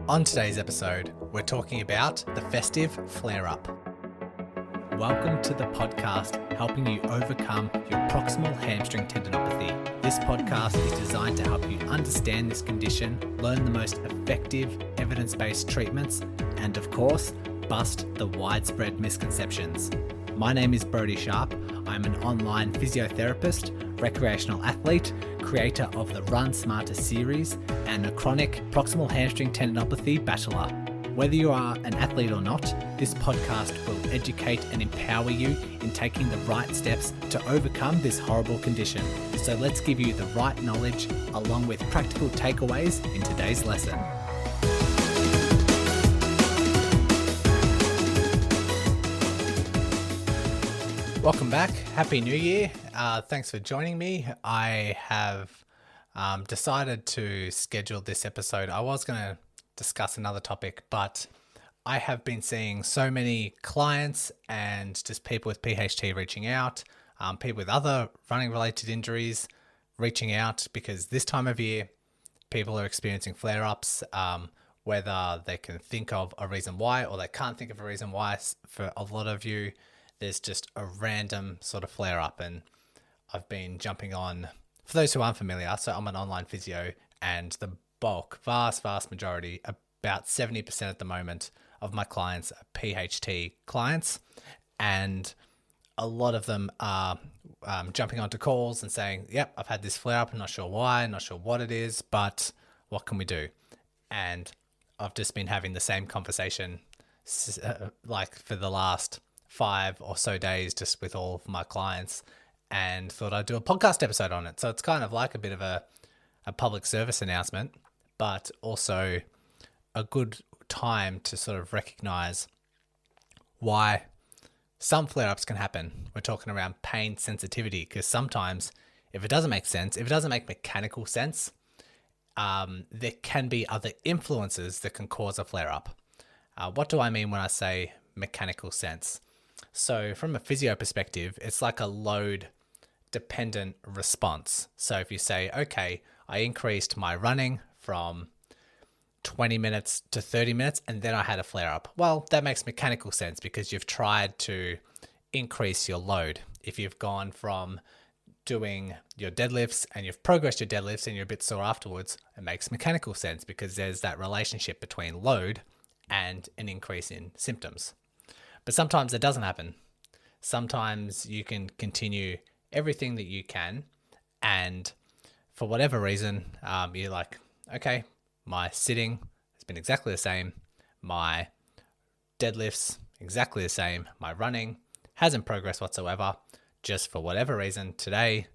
On today's episode, we're talking about the festive flare-up. Welcome to the podcast helping you overcome your proximal hamstring tendinopathy. This podcast is designed to help you understand this condition, learn the most effective evidence-based treatments, and of course, bust the widespread misconceptions. My name is Brodie Sharpe. I'm an online physiotherapist, recreational athlete, creator of the Run Smarter series, and a chronic proximal hamstring tendinopathy battler. Whether you are an athlete or not, this podcast will educate and empower you in taking the right steps to overcome this horrible condition. So let's give you the right knowledge along with practical takeaways in today's lesson. Welcome back. Happy New Year. Thanks for joining me. I have decided to schedule this episode. I was going to discuss another topic, but I have been seeing so many clients and just people with PHT reaching out, people with other running related injuries reaching out because this time of year, people are experiencing flare-ups, whether they can think of a reason why or they can't think of a reason why. For a lot of you, there's just a random sort of flare up, and I've been jumping on, for those who aren't familiar, so I'm an online physio, and the vast majority, about 70% at the moment of my clients are PHT clients, and a lot of them are jumping onto calls and saying, yep, I've had this flare up, I'm not sure why, not sure what it is, but what can we do? And I've just been having the same conversation like for the last 5 or so days just with all of my clients, and thought I'd do a podcast episode on it. So it's kind of like a bit of a public service announcement, but also a good time to sort of recognize why some flare-ups can happen. We're talking around pain sensitivity, because sometimes if it doesn't make sense, if it doesn't make mechanical sense, there can be other influences that can cause a flare-up. What do I mean when I say mechanical sense? So from a physio perspective, it's like a load dependent response. So if you say, okay, I increased my running from 20 minutes to 30 minutes and then I had a flare up. Well, that makes mechanical sense because you've tried to increase your load. If you've gone from doing your deadlifts and you've progressed your deadlifts and you're a bit sore afterwards, it makes mechanical sense because there's that relationship between load and an increase in symptoms. But sometimes it doesn't happen. Sometimes you can continue everything that you can, and for whatever reason, you're like, okay, my sitting has been exactly the same, my deadlifts exactly the same, my running hasn't progressed whatsoever. Just for whatever reason, today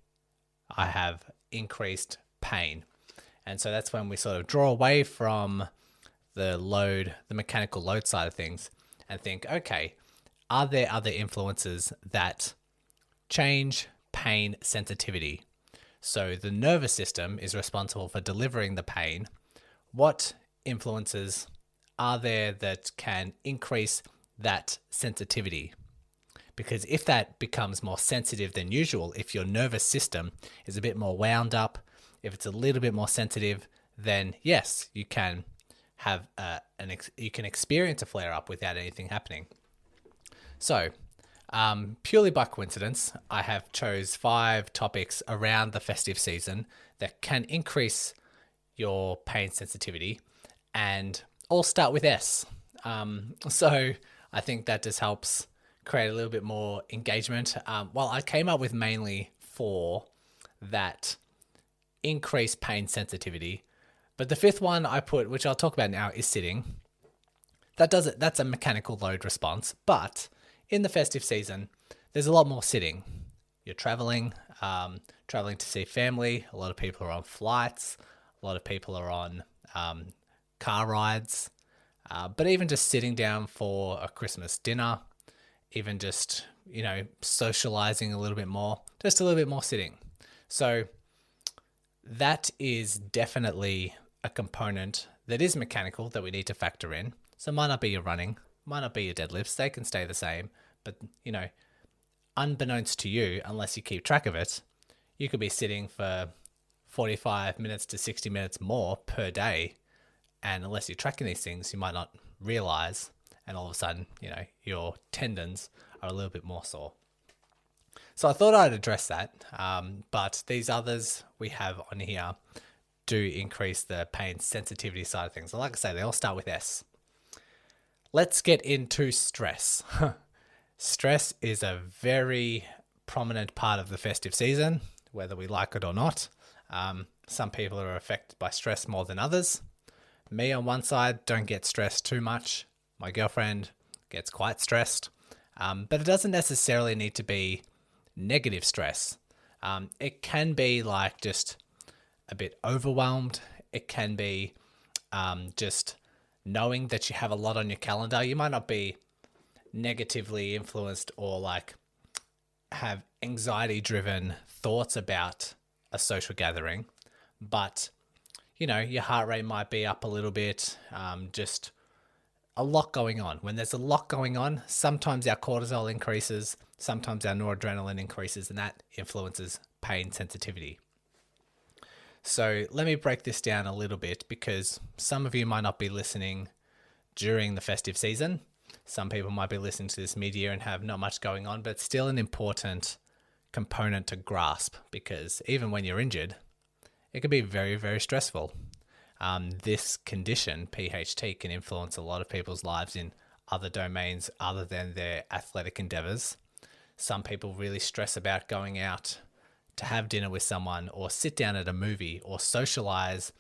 I have increased pain. And so that's when we sort of draw away from the load, the mechanical load side of things, and think, okay, are there other influences that change pain sensitivity? So the nervous system is responsible for delivering the pain. What influences are there that can increase that sensitivity? Because if that becomes more sensitive than usual, if your nervous system is a bit more wound up, if it's a little bit more sensitive, then yes, you can have you can experience a flare up without anything happening. So, purely by coincidence, I have chose 5 topics around the festive season that can increase your pain sensitivity, and all start with S. So I think that just helps create a little bit more engagement. Well, I came up with mainly 4 that increase pain sensitivity, but the 5th one I put, which I'll talk about now, is sitting. That's a mechanical load response, but in the festive season, there's a lot more sitting. You're traveling to see family. A lot of people are on flights. A lot of people are on car rides. But even just sitting down for a Christmas dinner, even just, socializing a little bit more, just a little bit more sitting. So that is definitely a component that is mechanical that we need to factor in. So it might not be your running, might not be your deadlifts, they can stay the same, but unbeknownst to you, unless you keep track of it, you could be sitting for 45 minutes to 60 minutes more per day And unless you're tracking these things, you might not realize, and all of a sudden, your tendons are a little bit more sore. So I thought I'd address that, but these others we have on here do increase the pain sensitivity side of things. And like I say, they all start with S. Let's get into stress. Stress is a very prominent part of the festive season, whether we like it or not. Some people are affected by stress more than others. Me on one side don't get stressed too much. My girlfriend gets quite stressed, but it doesn't necessarily need to be negative stress. It can be like just a bit overwhelmed. It can be just knowing that you have a lot on your calendar. You might not be negatively influenced or like have anxiety driven thoughts about a social gathering, but your heart rate might be up a little bit, just a lot going on. When there's a lot going on, sometimes our cortisol increases, sometimes our noradrenaline increases, and that influences pain sensitivity. So let me break this down a little bit, because some of you might not be listening during the festive season. Some people might be listening to this mid-year and have not much going on, but it's still an important component to grasp, because even when you're injured, it can be very, very stressful. This condition, PHT, can influence a lot of people's lives in other domains other than their athletic endeavors. Some people really stress about going out to have dinner with someone, or sit down at a movie, or socialize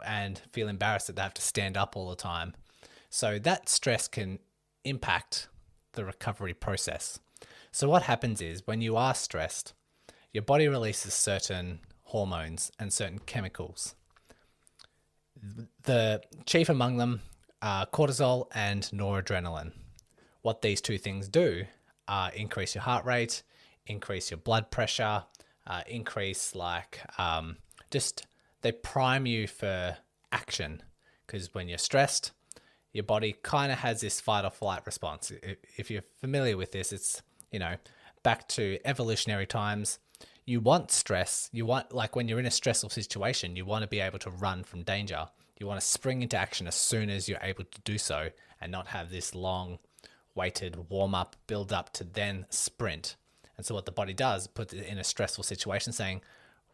and feel embarrassed that they have to stand up all the time. So that stress can impact the recovery process. So what happens is, when you are stressed, your body releases certain hormones and certain chemicals. The chief among them are cortisol and noradrenaline. What these two things do are increase your heart rate, increase your blood pressure, increase they prime you for action. Because when you're stressed, your body kind of has this fight or flight response. If you're familiar with this, it's, back to evolutionary times. You want stress. You want, like when you're in a stressful situation, you want to be able to run from danger. You want to spring into action as soon as you're able to do so, and not have this long weighted warm up, build up to then sprint. And so what the body does, puts it in a stressful situation, saying,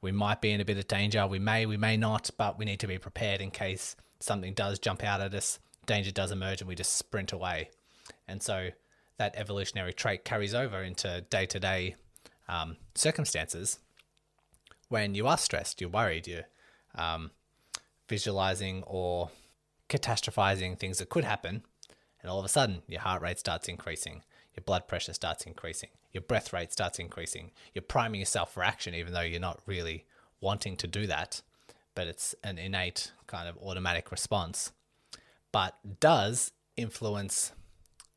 we might be in a bit of danger. We may not, but we need to be prepared in case something does jump out at us, danger does emerge, and we just sprint away. And so that evolutionary trait carries over into day-to-day circumstances. When you are stressed, you're worried, you're visualizing or catastrophizing things that could happen, and all of a sudden your heart rate starts increasing, your blood pressure starts increasing, your breath rate starts increasing. You're priming yourself for action, even though you're not really wanting to do that, but it's an innate kind of automatic response, but does influence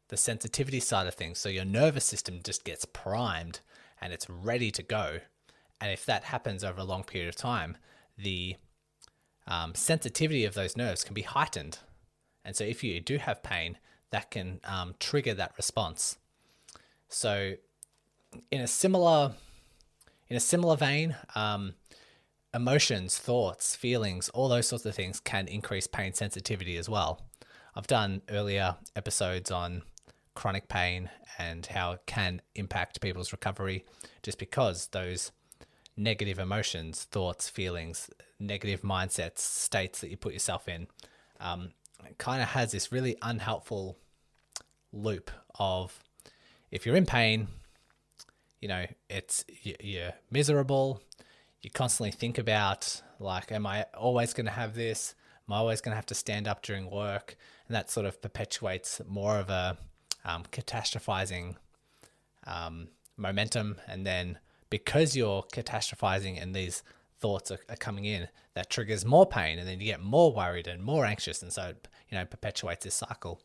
the sensitivity side of things. So your nervous system just gets primed and it's ready to go. And if that happens over a long period of time, the sensitivity of those nerves can be heightened. And so if you do have pain, that can trigger that response. So in a similar vein, emotions, thoughts, feelings, all those sorts of things can increase pain sensitivity as well. I've done earlier episodes on chronic pain and how it can impact people's recovery, just because those negative emotions, thoughts, feelings, negative mindsets, states that you put yourself in, kind of has this really unhelpful loop of, if you're in pain, you're miserable. You constantly think about, like, am I always going to have this? Am I always going to have to stand up during work? And that sort of perpetuates more of a catastrophizing momentum. And then because you're catastrophizing and these thoughts are coming in, that triggers more pain, and then you get more worried and more anxious. And so, perpetuates this cycle.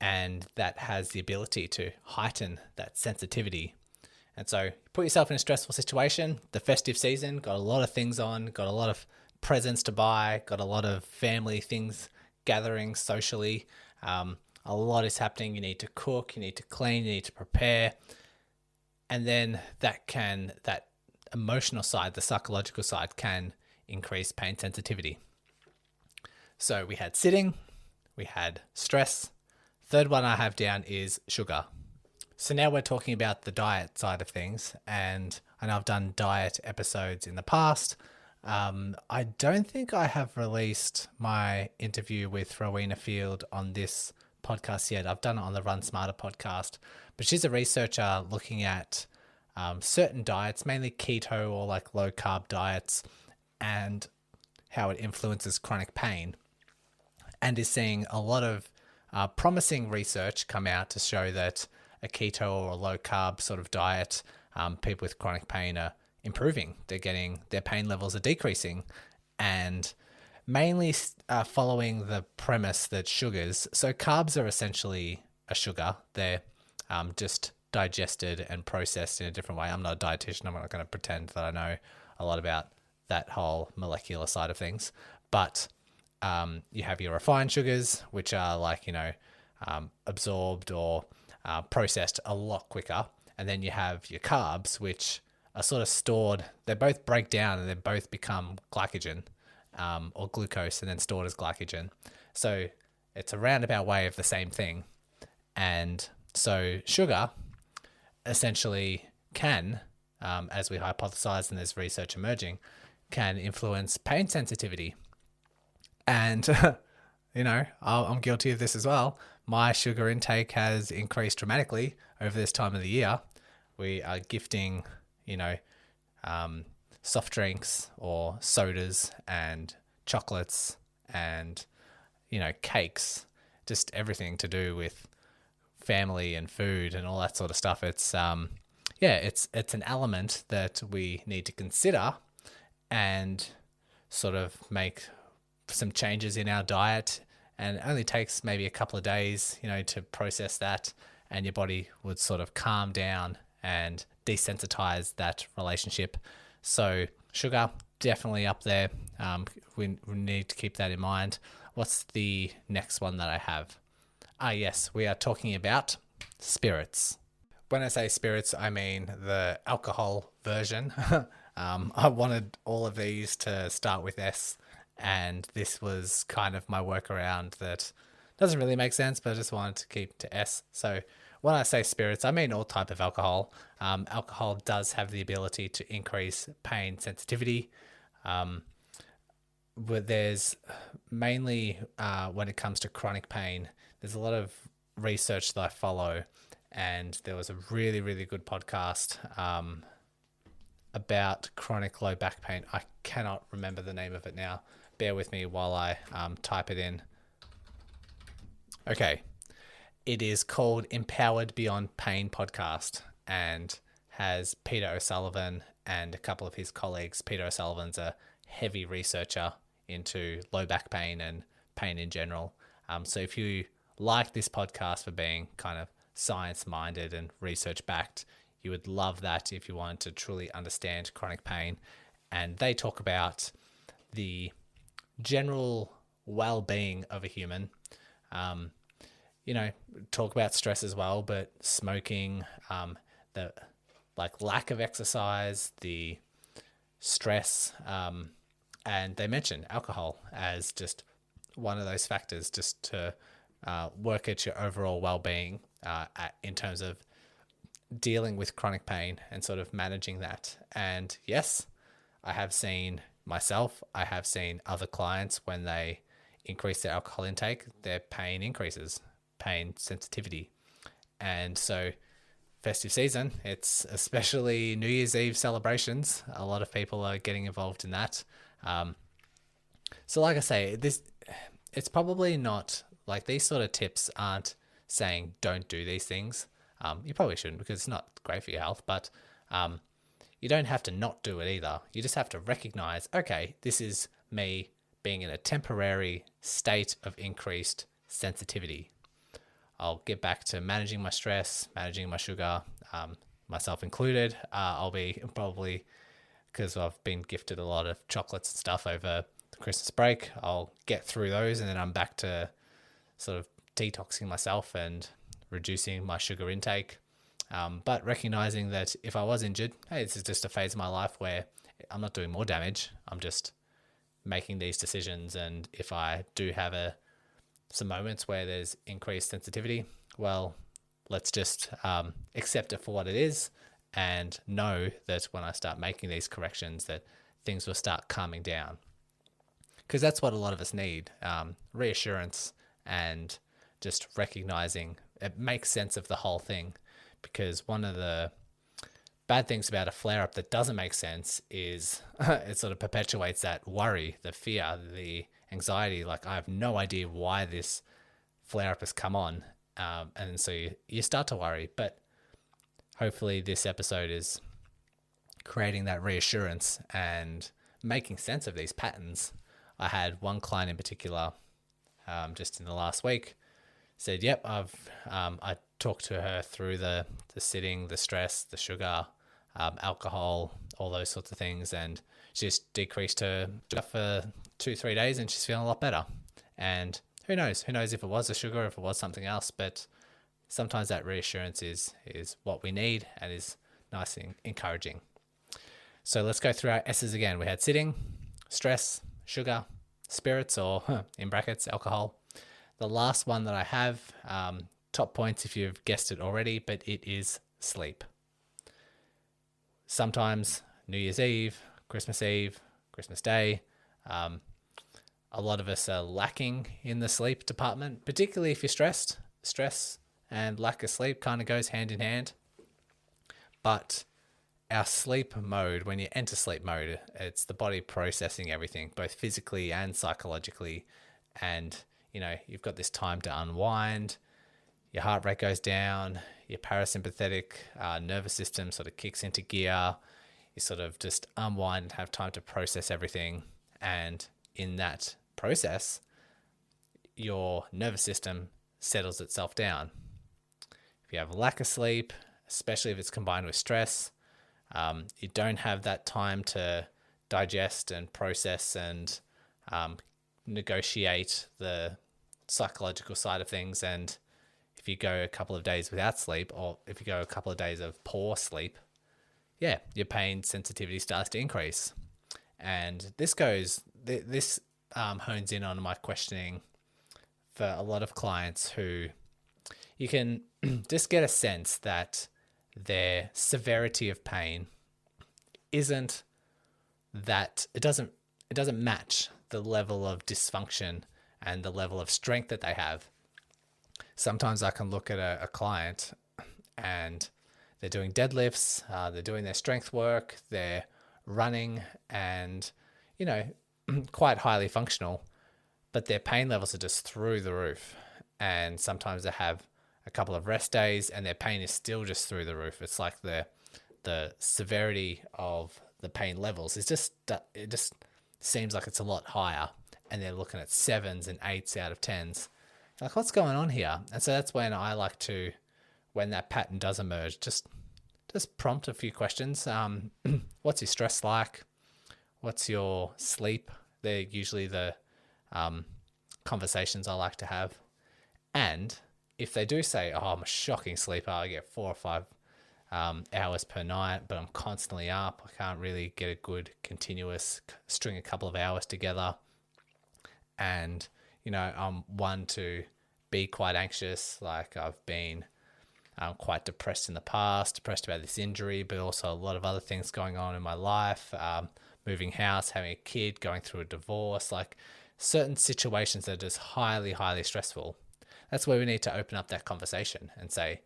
And that has the ability to heighten that sensitivity. And so put yourself in a stressful situation, the festive season, got a lot of things on, got a lot of presents to buy, got a lot of family things, gatherings socially. A lot is happening. You need to cook, you need to clean, you need to prepare. And then that emotional side, the psychological side, can increase pain sensitivity. So we had sitting, we had stress. Third one I have down is sugar. So now we're talking about the diet side of things, and I know I've done diet episodes in the past. I don't think I have released my interview with Rowena Field on this podcast yet. I've done it on the Run Smarter podcast, but she's a researcher looking at certain diets, mainly keto or like low carb diets, and how it influences chronic pain, and is seeing a lot of promising research come out to show that a keto or a low carb sort of diet, people with chronic pain are improving. They're getting, their pain levels are decreasing, and mainly following the premise that sugars, so carbs are essentially a sugar. They're just digested and processed in a different way. I'm not a dietitian. I'm not going to pretend that I know a lot about that whole molecular side of things. But you have your refined sugars, which are like, absorbed or processed a lot quicker. And then you have your carbs, which are sort of stored. They both break down and they both become glycogen or glucose and then stored as glycogen. So it's a roundabout way of the same thing. And so sugar essentially can, as we hypothesize and there's research emerging, can influence pain sensitivity. And, I'm guilty of this as well. My sugar intake has increased dramatically over this time of the year. We are gifting, soft drinks or sodas and chocolates and, cakes, just everything to do with family and food and all that sort of stuff. It's it's an element that we need to consider and sort of make some changes in our diet. And it only takes maybe a couple of days, to process that, and your body would sort of calm down and desensitize that relationship. So sugar, definitely up there. We need to keep that in mind. What's the next one that I have? Yes, we are talking about spirits. When I say spirits, I mean the alcohol version. I wanted all of these to start with S, and this was kind of my workaround that doesn't really make sense, but I just wanted to keep to S. So when I say spirits, I mean all type of alcohol. Alcohol does have the ability to increase pain sensitivity. But there's mainly, when it comes to chronic pain, there's a lot of research that I follow, and there was a really, really good podcast about chronic low back pain. I cannot remember the name of it now. Bear with me while I type it in. Okay. It is called Empowered Beyond Pain podcast, and has Peter O'Sullivan and a couple of his colleagues. Peter O'Sullivan's a heavy researcher into low back pain and pain in general. So if you like this podcast for being kind of science-minded and research-backed, you would love that if you want to truly understand chronic pain. And they talk about the general well-being of a human. Talk about stress as well, but smoking, the lack of exercise, the stress, and they mention alcohol as just one of those factors just to work at your overall well-being in terms of dealing with chronic pain and sort of managing that. And yes, I have seen myself, I have seen other clients, when they increase their alcohol intake, their pain increases, pain sensitivity. And so festive season, it's especially New Year's Eve celebrations. A lot of people are getting involved in that. So like I say, it's probably not like these sort of tips aren't saying don't do these things. You probably shouldn't, because it's not great for your health, but you don't have to not do it either. You just have to recognize, okay, this is me being in a temporary state of increased sensitivity. I'll get back to managing my stress, managing my sugar, myself included. I'll be probably, because I've been gifted a lot of chocolates and stuff over the Christmas break, I'll get through those, and then I'm back to sort of detoxing myself and reducing my sugar intake. But recognizing that if I was injured, hey, this is just a phase of my life where I'm not doing more damage. I'm just making these decisions. And if I do have some moments where there's increased sensitivity, well, let's just accept it for what it is and know that when I start making these corrections that things will start calming down. Because that's what a lot of us need, reassurance and just recognizing it makes sense of the whole thing. Because one of the bad things about a flare-up that doesn't make sense is it sort of perpetuates that worry, the fear, the anxiety. Like, I have no idea why this flare-up has come on. And so you start to worry. But hopefully this episode is creating that reassurance and making sense of these patterns. I had one client in particular, just in the last week, said, "Yep, I talked to her through the sitting, the stress, the sugar, alcohol, all those sorts of things, and she just decreased her sugar for 2-3 days, and she's feeling a lot better." And who knows if it was the sugar, if it was something else, but sometimes that reassurance is what we need and is nice and encouraging. So let's go through our S's again. We had sitting, stress, sugar, spirits, or in brackets, alcohol. The last one that I have, top points if you've guessed it already, but it is sleep. Sometimes New Year's Eve, Christmas Day, a lot of us are lacking in the sleep department, particularly if you're stressed. Stress and lack of sleep kind of goes hand in hand. But our sleep mode, when you enter sleep mode, it's the body processing everything, both physically and psychologically. And, you've got this time to unwind. Your heart rate goes down. Your parasympathetic nervous system sort of kicks into gear. You sort of just unwind and have time to process everything. And in that process, your nervous system settles itself down. If you have a lack of sleep, especially if it's combined with stress, you don't have that time to digest and process and negotiate the psychological side of things. And if you go a couple of days without sleep, or if you go a couple of days of poor sleep, your pain sensitivity starts to increase. And this hones in on my questioning for a lot of clients who you can just get a sense that their severity of pain isn't that it doesn't match the level of dysfunction and the level of strength that they have. Sometimes I can look at a client and they're doing deadlifts, they're doing their strength work, they're running and, quite highly functional, but their pain levels are just through the roof. And sometimes they have a couple of rest days and their pain is still just through the roof. It's like the severity of the pain levels it just seems like it's a lot higher, and they're looking at 7s and 8s out of 10s. Like, what's going on here? And so that's when I like to, when that pattern does emerge, just prompt a few questions. What's your stress like? What's your sleep? They're usually the conversations I like to have. And if they do say, "Oh, I'm a shocking sleeper, I get 4 or 5 hours per night, but I'm constantly up, I can't really get a good continuous string a couple of hours together, and I'm one to be quite anxious, like I've been quite depressed in the past, depressed about this injury, but also a lot of other things going on in my life, moving house, having a kid, going through a divorce, like certain situations that are just highly, highly stressful." That's where we need to open up that conversation and say,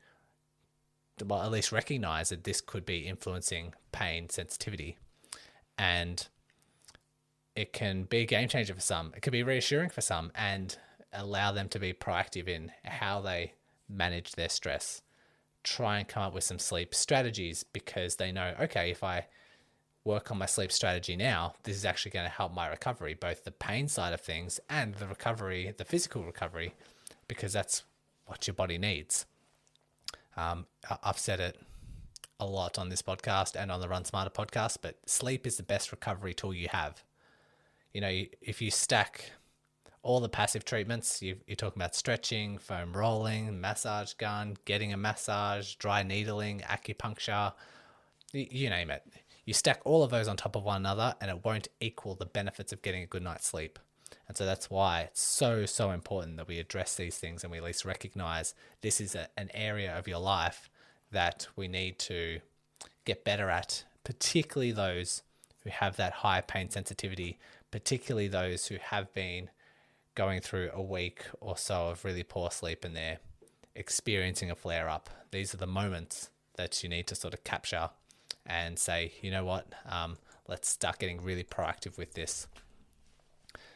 well, at least recognize that this could be influencing pain sensitivity. And it can be a game changer for some. It could be reassuring for some and allow them to be proactive in how they manage their stress. Try and come up with some sleep strategies, because they know, okay, if I work on my sleep strategy now, this is actually going to help my recovery, both the pain side of things and the recovery, the physical recovery, because that's what your body needs. I've said it a lot on this podcast and on the Run Smarter podcast, but sleep is the best recovery tool you have. If you stack all the passive treatments, you're talking about stretching, foam rolling, massage gun, getting a massage, dry needling, acupuncture, you name it. you stack all of those on top of one another and it won't equal the benefits of getting a good night's sleep. And so that's why it's so important that we address these things and we at least recognize this is an area of your life that we need to get better at, particularly those who have that high pain sensitivity, particularly those who have been going through a week or so of really poor sleep and they're experiencing a flare up. These are the moments that you need to sort of capture and say, you know what, let's start getting really proactive with this.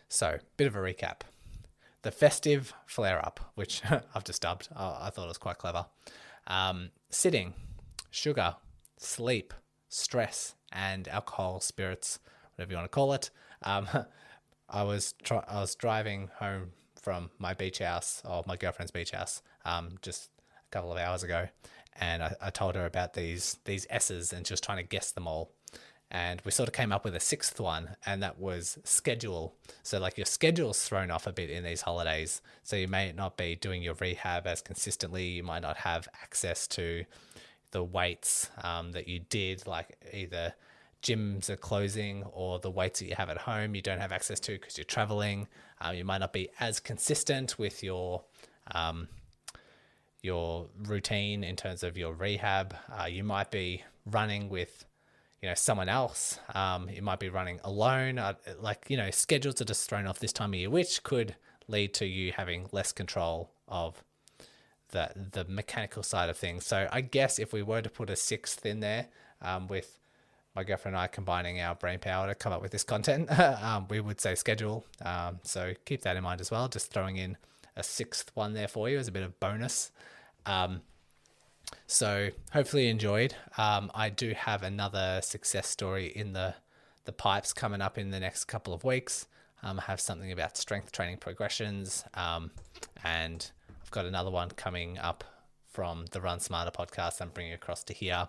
So, bit of a recap. The festive flare-up, which I've just dubbed, I thought it was quite clever. Sitting, sugar, sleep, stress, and alcohol, spirits, whatever you want to call it. I was driving home from my beach house, or my girlfriend's beach house, just a couple of hours ago, and I told her about these S's and just trying to guess them all. And we sort of came up with a sixth one, and that was schedule. So like your schedule's thrown off a bit in these holidays. So you may not be doing your rehab as consistently. You might not have access to the weights that you did, like either gyms are closing or the weights that you have at home you don't have access to because you're traveling. You might not be as consistent with your routine in terms of your rehab. You might be running with someone else. You might be running alone. Schedules are just thrown off this time of year, which could lead to you having less control of the mechanical side of things. So I guess if we were to put a sixth in there, with my girlfriend and I combining our brain power to come up with this content, we would say schedule. So keep that in mind as well. Just throwing in a sixth one there for you as a bit of bonus. So hopefully you enjoyed. I do have another success story in the pipes coming up in the next couple of weeks. I have something about strength training progressions, and I've got another one coming up from the Run Smarter podcast I'm bringing across to here.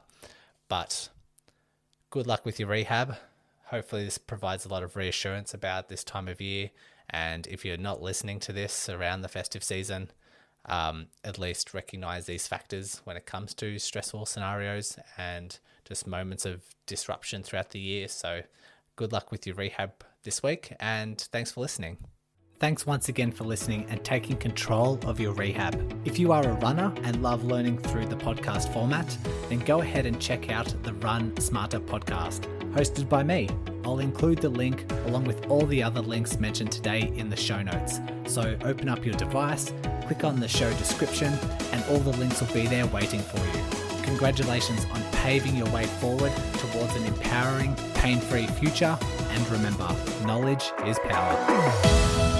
But good luck with your rehab. Hopefully this provides a lot of reassurance about this time of year. And if you're not listening to this around the festive season, at least recognize these factors when it comes to stressful scenarios and just moments of disruption throughout the year. So good luck with your rehab this week, and thanks for listening. Thanks once again for listening and taking control of your rehab. If you are a runner and love learning through the podcast format, then go ahead and check out the Run Smarter podcast, hosted by me. I'll include the link along with all the other links mentioned today in the show notes. So open up your device, click on the show description, and all the links will be there waiting for you. Congratulations on paving your way forward towards an empowering, pain-free future. And remember, knowledge is power.